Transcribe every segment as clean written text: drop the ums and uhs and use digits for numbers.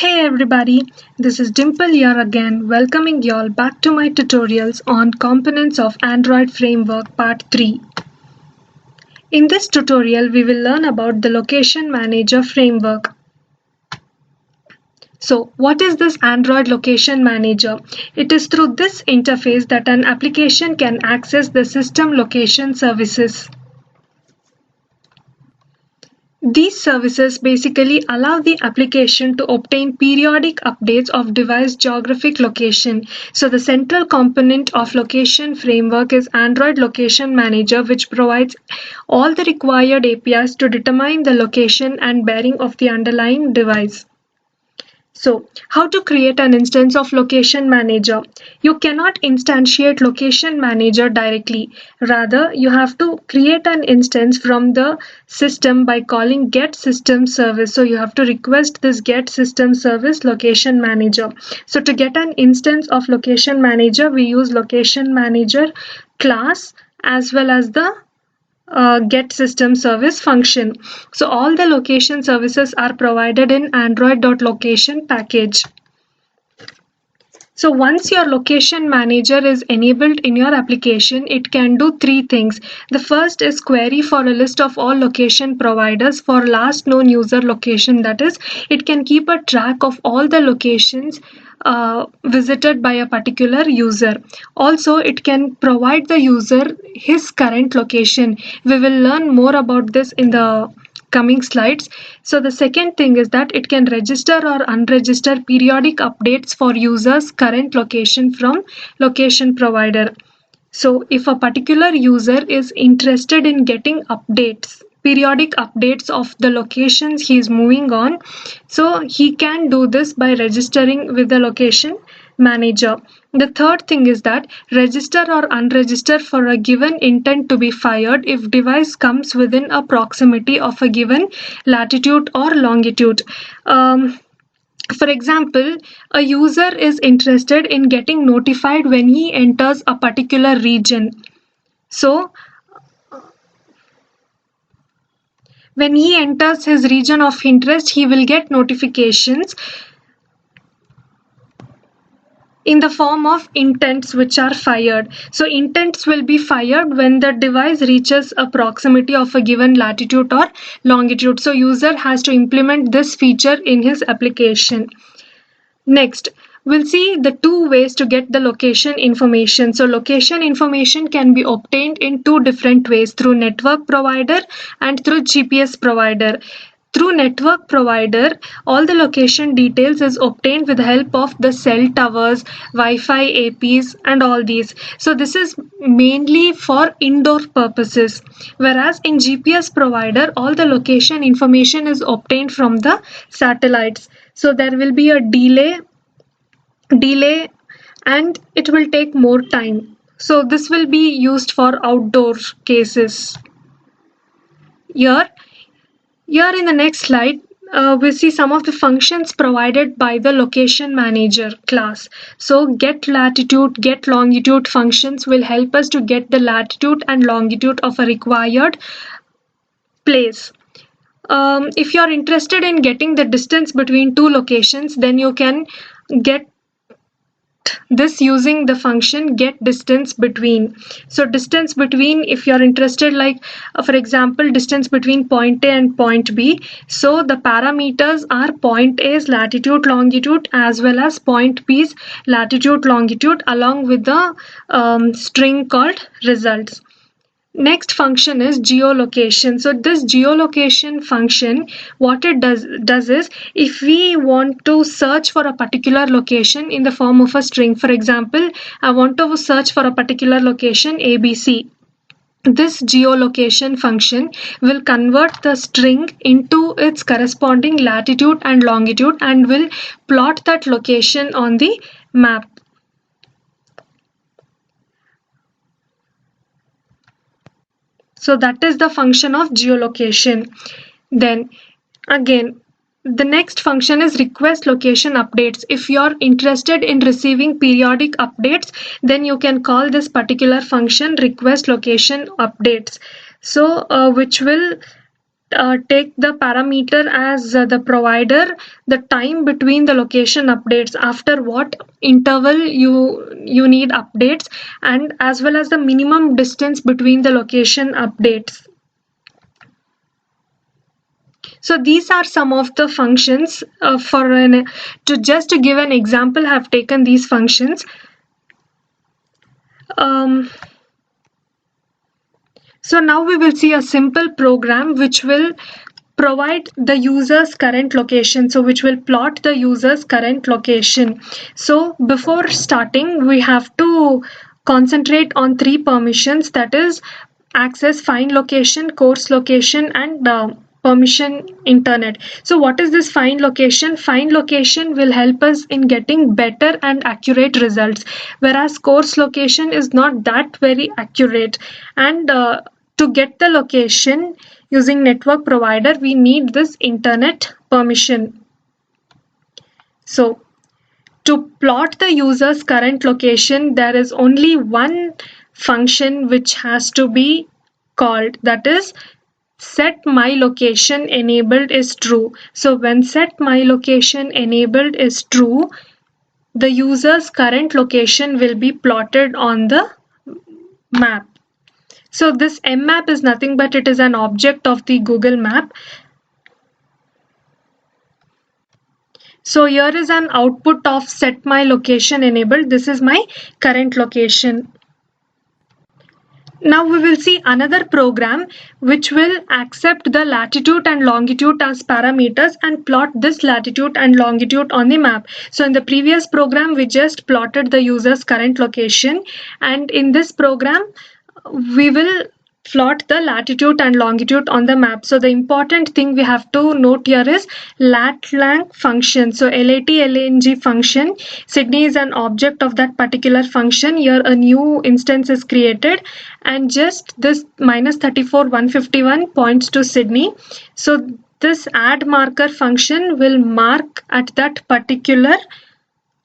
Hey everybody, this is Dimple here again, welcoming y'all back to my tutorials on Components of Android Framework Part 3. In this tutorial, we will learn about the Location Manager framework. So, what is this Android Location Manager? It is through this interface that an application can access the system location services. These services basically allow the application to obtain periodic updates of device geographic location. So the central component of location framework is Android Location Manager, which provides all the required APIs to determine the location and bearing of the underlying device. So, how to create an instance of Location Manager? You cannot instantiate Location Manager directly. Rather, you have to create an instance from the system by calling get system service. So, you have to request this get system service Location Manager. So, to get an instance of Location Manager, we use Location Manager class as well as the get system service function. So all the location services are provided in android.location package. So once your location manager is enabled in your application, it can do three things. The first is query for a list of all location providers for last known user location. That is, it can keep a track of all the locations visited by a particular user. Also, it can provide the user his current location. We will learn more about this in the coming slides. So the second thing is that it can register or unregister periodic updates for users' current location from location provider. So if a particular user is interested in getting periodic updates of the locations he is moving on, so he can do this by registering with the location manager. The third thing is that register or unregister for a given intent to be fired if device comes within a proximity of a given latitude or longitude. For example, a user is interested in getting notified when he enters a particular region. So, when he enters his region of interest, he will get notifications in the form of intents which are fired. So intents will be fired when the device reaches a proximity of a given latitude or longitude. So user has to implement this feature in his application. Next, we'll see the two ways to get the location information. So location information can be obtained in two different ways, through network provider and through GPS provider. Through network provider, all the location details is obtained with the help of the cell towers, Wi-Fi APs and all these. So this is mainly for indoor purposes. Whereas in GPS provider, all the location information is obtained from the satellites. So there will be a delay and it will take more time. So this will be used for outdoor cases. Here in the next slide, we'll see some of the functions provided by the location manager class. So get latitude, get longitude functions will help us to get the latitude and longitude of a required place. If you're interested in getting the distance between two locations, then you can get this using the function get distance between. So distance between, if you're interested, like for example, distance between point A and point B, so the parameters are point A's latitude longitude as well as point B's latitude longitude along with the string called results. Next function is geolocation. So this geolocation function, what it does is, if we want to search for a particular location in the form of a string, for example, I want to search for a particular location ABC. This geolocation function will convert the string into its corresponding latitude and longitude and will plot that location on the map. So that is the function of geolocation. Then again, the next function is request location updates. If you're interested in receiving periodic updates, then you can call this particular function request location updates. So which will take the parameter as the provider, the time between the location updates, after what interval you need updates, and as well as the minimum distance between the location updates. So these are some of the functions. To give an example, I have taken these functions. So now we will see a simple program which will provide the user's current location, so which will plot the user's current location. So before starting, we have to concentrate on three permissions, that is access, find location, course location, and permission internet. So what is this find location? Find location will help us in getting better and accurate results, whereas course location is not that very accurate. And to get the location using network provider, we need this internet permission. So to plot the user's current location, there is only one function which has to be called, that is set my location enabled is true. So when set my location enabled is true, the user's current location will be plotted on the map. So this mmap is nothing but it is an object of the Google Map. So here is an output of set my location enabled. This is my current location. Now we will see another program which will accept the latitude and longitude as parameters and plot this latitude and longitude on the map. So in the previous program, we just plotted the user's current location, and in this program, we will plot the latitude and longitude on the map. So the important thing we have to note here is lat-lang function. So lat-lang function, Sydney is an object of that particular function. Here a new instance is created, and just this -34,151 points to Sydney. So this add marker function will mark at that particular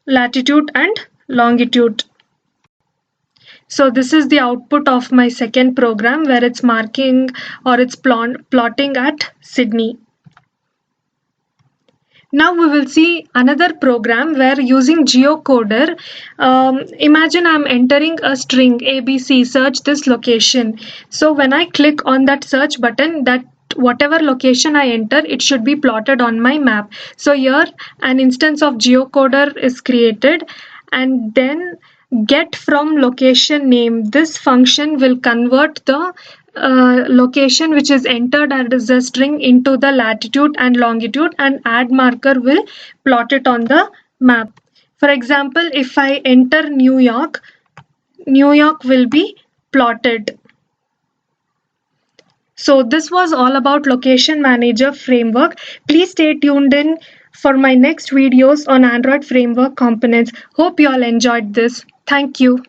latitude and longitude. So this is the output of my second program where it's marking or it's plotting at Sydney. Now we will see another program where using geocoder, imagine I'm entering a string ABC, search this location. So when I click on that search button, that whatever location I enter, it should be plotted on my map. So here an instance of geocoder is created, and then get from location name. This function will convert the location which is entered as a string into the latitude and longitude, and add marker will plot it on the map. For example, if I enter New York, New York will be plotted. So this was all about Location Manager framework. Please stay tuned in for my next videos on Android framework components. Hope you all enjoyed this. Thank you.